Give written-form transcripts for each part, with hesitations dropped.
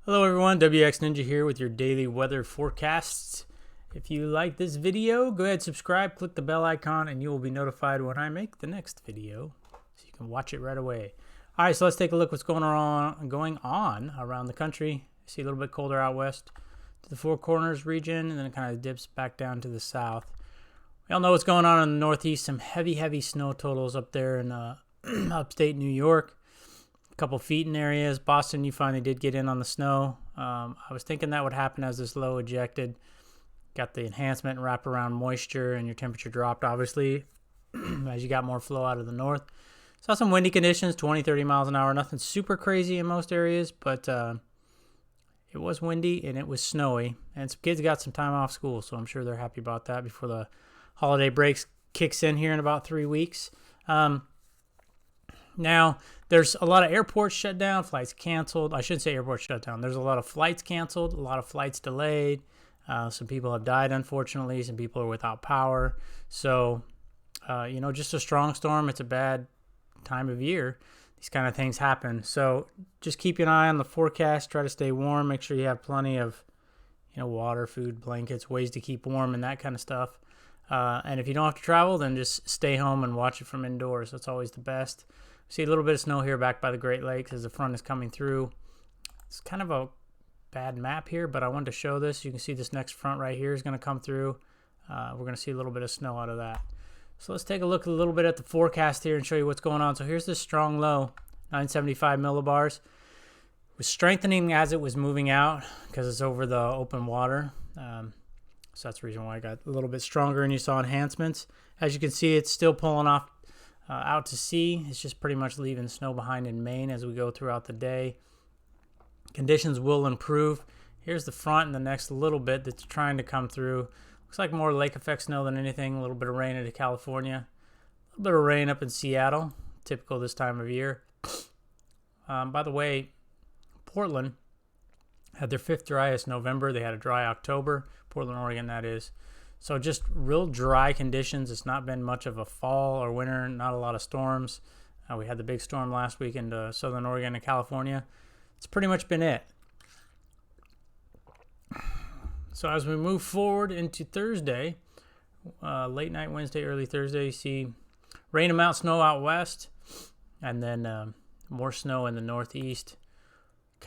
Hello everyone, WX Ninja here with your daily weather forecasts. If you like this video, go ahead, subscribe, click the bell icon, and you will be notified when I make the next video, so you can watch it right away. All right, so let's take a look what's going on around the country. I see a little bit colder out west to the Four Corners region, and then it kind of dips back down to the south. We all know what's going on in the northeast. Some heavy snow totals up there in upstate New York. Couple feet in areas. Boston, you finally did get in on the snow. I was thinking that would happen as this low ejected. Got the enhancement and wraparound moisture, and your temperature dropped, obviously, as you got more flow out of the north. Saw some windy conditions, 20-30 miles an hour. Nothing super crazy in most areas, but it was windy and it was snowy. And some kids got some time off school, so I'm sure they're happy about that before the holiday breaks kicks in here in about 3 weeks. Now, there's a lot of airports shut down, flights canceled. I shouldn't say airports shut down. There's a lot of flights canceled, a lot of flights delayed. Some people have died, unfortunately. Some people are without power. So, just a strong storm. It's a bad time of year. These kind of things happen. So just keep an eye on the forecast. Try to stay warm. Make sure you have plenty of, water, food, blankets, ways to keep warm and that kind of stuff. And if you don't have to travel, then just stay home and watch it from indoors. That's always the best. See a little bit of snow here back by the Great Lakes as the front is coming through. It's kind of a bad map here, but I wanted to show this. You can see this next front right here is going to come through. We're going to see a little bit of snow out of that. So let's take a look a little bit at the forecast here and show you what's going on. So here's this strong low, 975 millibars. It was strengthening as it was moving out because it's over the open water. So that's the reason why I got a little bit stronger and you saw enhancements. As you can see, it's still pulling off out to sea. It's just pretty much leaving snow behind in Maine as we go throughout the day. Conditions will improve. Here's the front and the next little bit that's trying to come through. Looks like more lake effect snow than anything. A little bit of rain into California. A little bit of rain up in Seattle. Typical this time of year. By the way, Portland had their 5th driest November. They had a dry October. Portland, Oregon, that is. So just real dry conditions. It's not been much of a fall or winter. Not a lot of storms. We had the big storm last week into southern Oregon and California. It's pretty much been it. So as we move forward into Thursday, late night Wednesday, early Thursday, you see rain amount snow out west, and then more snow in the northeast.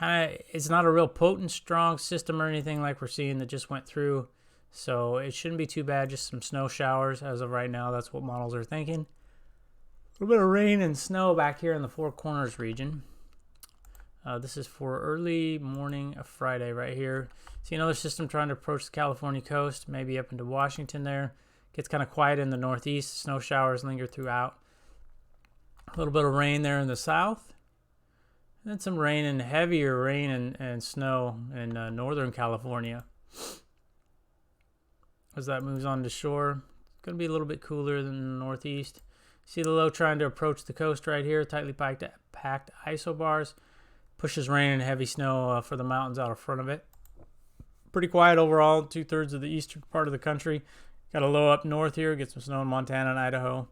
It's not a real potent, strong system or anything like we're seeing that just went through. So it shouldn't be too bad, just some snow showers as of right now. That's what models are thinking. A little bit of rain and snow back here in the Four Corners region. This is for early morning of Friday right here. See another system trying to approach the California coast, maybe up into Washington there. Gets kind of quiet in the northeast. Snow showers linger throughout. A little bit of rain there in the south. And then some rain and heavier rain and snow in northern California. As that moves on to shore, it's going to be a little bit cooler than the northeast. See the low trying to approach the coast right here, tightly packed isobars. Pushes rain and heavy snow for the mountains out in front of it. Pretty quiet overall, 2/3 of the eastern part of the country. Got a low up north here, get some snow in Montana and Idaho.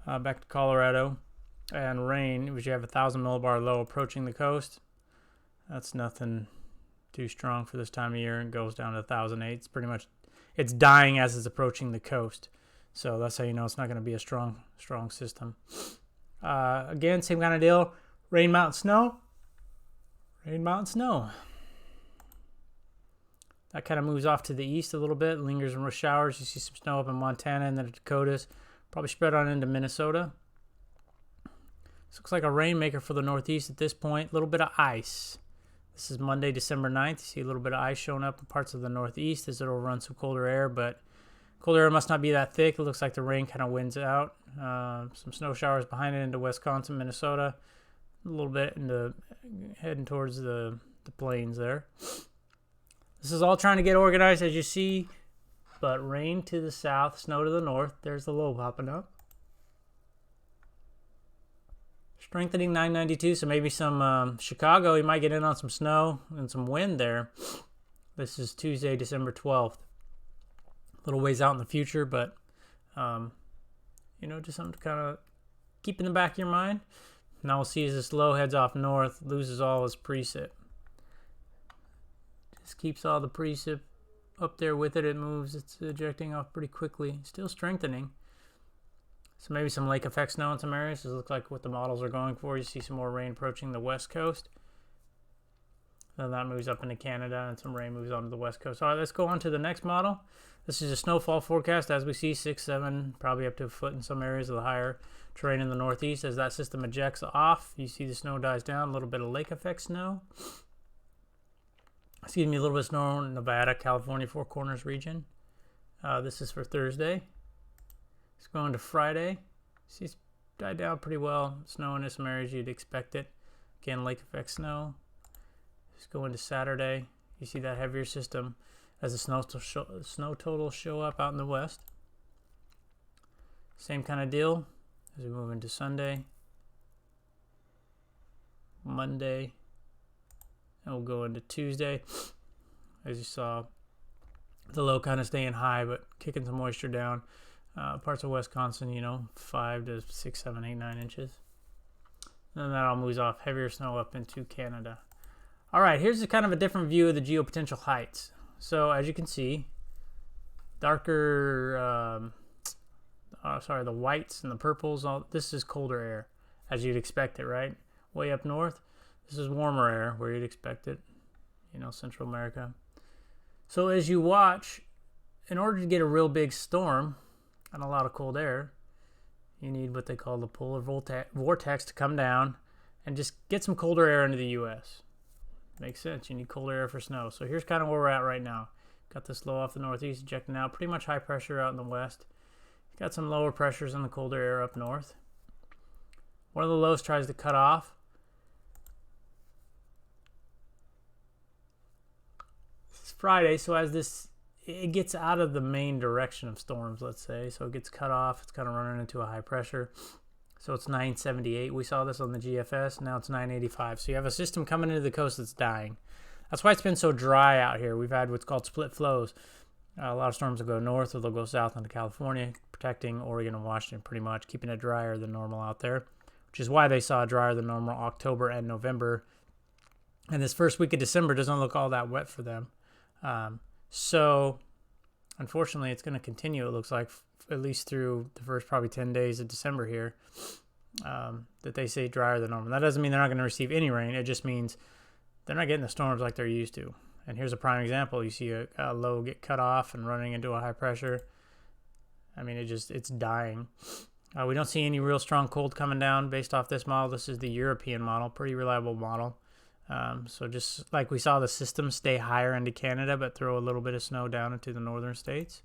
Back to Colorado. And rain, which you have 1,000 millibar low approaching the coast. That's nothing too strong for this time of year and goes down to 1,008. It's pretty much, it's dying as it's approaching the coast. So that's how you know it's not going to be a strong system. Again, same kind of deal. Rain, mountain, snow. Rain, mountain, snow. That kind of moves off to the east a little bit. Lingers in showers. You see some snow up in Montana and the Dakotas. Probably spread on into Minnesota. This looks like a rainmaker for the northeast at this point. A little bit of ice. This is Monday, December 9th. You see a little bit of ice showing up in parts of the northeast as it'll run some colder air, but colder air must not be that thick. It looks like the rain kind of wins out. Some snow showers behind it into Wisconsin, Minnesota. A little bit into heading towards the plains there. This is all trying to get organized as you see, but rain to the south, snow to the north. There's the low popping up. Strengthening 992, so maybe some Chicago, you might get in on some snow and some wind there. This is Tuesday, December 12th. A little ways out in the future, but, just something to kind of keep in the back of your mind. Now we'll see as this low heads off north, loses all its precip. keeps all the precip up there with it. It moves. It's ejecting off pretty quickly. Still strengthening. So maybe some lake effect snow in some areas. This looks like what the models are going for. You see some more rain approaching the west coast. Then that moves up into Canada, and some rain moves onto the west coast. All right, let's go on to the next model. This is a snowfall forecast. As we see, 6, 7, probably up to a foot in some areas of the higher terrain in the northeast. As that system ejects off, you see the snow dies down. A little bit of lake effect snow. Excuse me, a little bit of snow in Nevada, California, Four Corners region. This is for Thursday. Let's go on to Friday. See, it's died down pretty well. Snow in some areas you'd expect it. Again, lake effect snow. Let's go into Saturday. You see that heavier system as the snow totals show up out in the west. Same kind of deal as we move into Sunday, Monday, and we'll go into Tuesday. As you saw, the low kind of staying high, but kicking some moisture down. Parts of Wisconsin, 5 to 6, 7, 8, 9 inches. Then that all moves off. Heavier snow up into Canada. All right, here's a kind of a different view of the geopotential heights. So as you can see, darker, the whites and the purples, this is colder air, as you'd expect it, right? Way up north, this is warmer air, where you'd expect it, Central America. So as you watch, in order to get a real big storm and a lot of cold air, you need what they call the polar vortex to come down and just get some colder air into the U.S. Makes sense. You need colder air for snow. So here's kind of where we're at right now. Got this low off the northeast, ejecting out. Pretty much high pressure out in the west. Got some lower pressures in the colder air up north. One of the lows tries to cut off. It's Friday, so as it gets out of the main direction of storms, let's say. So it gets cut off. It's kind of running into a high pressure. So it's 978. We saw this on the GFS. Now it's 985. So you have a system coming into the coast that's dying. That's why it's been so dry out here. We've had what's called split flows. A lot of storms will go north or they'll go south into California, protecting Oregon and Washington pretty much, keeping it drier than normal out there, which is why they saw drier than normal October and November. And this first week of December doesn't look all that wet for them. So unfortunately, it's going to continue, it looks like, at least through the first probably 10 days of December here, that they say drier than normal. That doesn't mean they're not going to receive any rain. It just means they're not getting the storms like they're used to. And here's a prime example. You see a low get cut off and running into a high pressure. I mean, it's dying. We don't see any real strong cold coming down based off this model. This is the European model, pretty reliable model. So just like we saw the system stay higher into Canada, but throw a little bit of snow down into the northern states.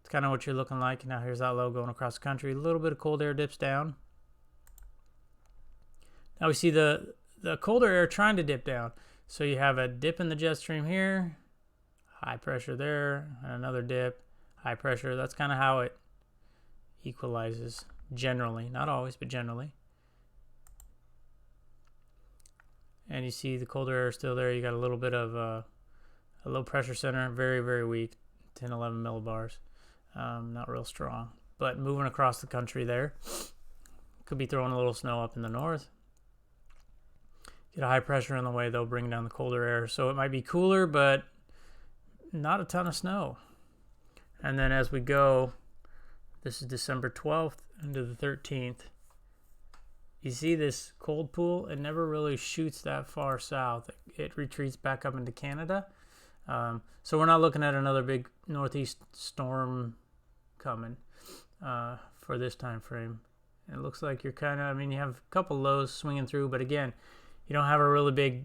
It's kind of what you're looking like. Now here's that low going across the country. A little bit of cold air dips down. Now we see the colder air trying to dip down. So you have a dip in the jet stream here, high pressure there, and another dip, high pressure. That's kind of how it equalizes generally. Not always, but generally. And you see the colder air is still there. You got a little bit of a low pressure center, very, very weak, 10, 11 millibars. Not real strong, but moving across the country there. Could be throwing a little snow up in the north. Get a high pressure in the way, though, bring down the colder air. So it might be cooler, but not a ton of snow. And then as we go, this is December 12th into the 13th. You see this cold pool, it never really shoots that far south. It retreats back up into Canada. So we're not looking at another big northeast storm coming for this time frame. It looks like you're kind of, you have a couple lows swinging through, but again, you don't have a really big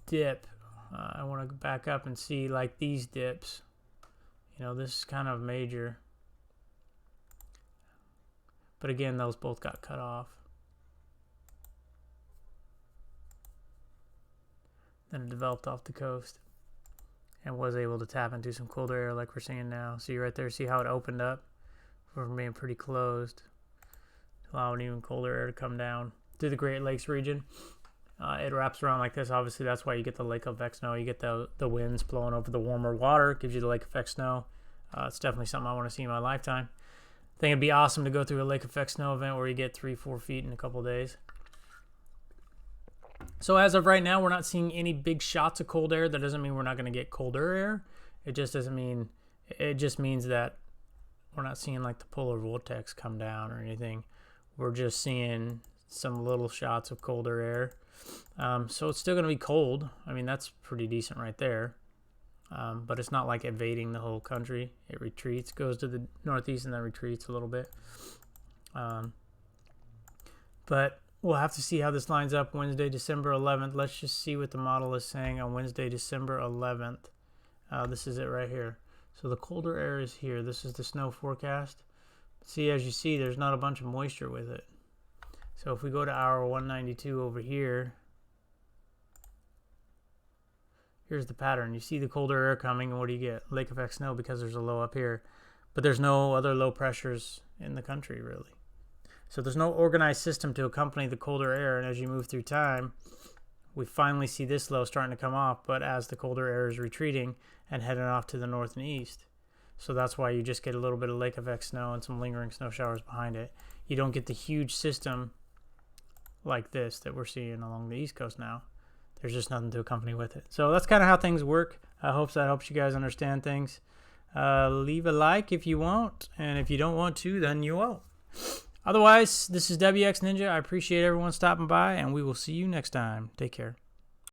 dip. I want to back up and see like these dips. This is kind of major. But again, those both got cut off. Then it developed off the coast and was able to tap into some colder air like we're seeing now. See right there, see how it opened up from being pretty closed, allowing even colder air to come down through the Great Lakes region. It wraps around like this. Obviously, that's why you get the lake effect snow. You get the winds blowing over the warmer water. It gives you the lake effect snow. It's definitely something I want to see in my lifetime. I think it'd be awesome to go through a lake effect snow event where you get 3-4 feet in a couple of days. So as of right now, we're not seeing any big shots of cold air. That doesn't mean we're not going to get colder air. It just doesn't mean, it just means that we're not seeing like the polar vortex come down or anything. We're just seeing some little shots of colder air. So it's still going to be cold. I mean, that's pretty decent right there. But it's not like invading the whole country. It retreats, goes to the northeast, and then retreats a little bit. But we'll have to see how this lines up Wednesday, December 11th. Let's just see what the model is saying on Wednesday, December 11th. This is it right here. So the colder air is here. This is the snow forecast. See, as you see, there's not a bunch of moisture with it. So if we go to hour 192 over here, here's the pattern. You see the colder air coming, and what do you get? Lake effect snow, because there's a low up here. But there's no other low pressures in the country, really. So there's no organized system to accompany the colder air, and as you move through time, we finally see this low starting to come off, but as the colder air is retreating and heading off to the north and east. So that's why you just get a little bit of lake effect snow and some lingering snow showers behind it. You don't get the huge system like this that we're seeing along the East Coast now. There's just nothing to accompany with it. So that's kind of how things work. I hope that helps you guys understand things. Leave a like if you want, and if you don't want to, then you won't. Otherwise, this is WX Ninja. I appreciate everyone stopping by, and we will see you next time. Take care.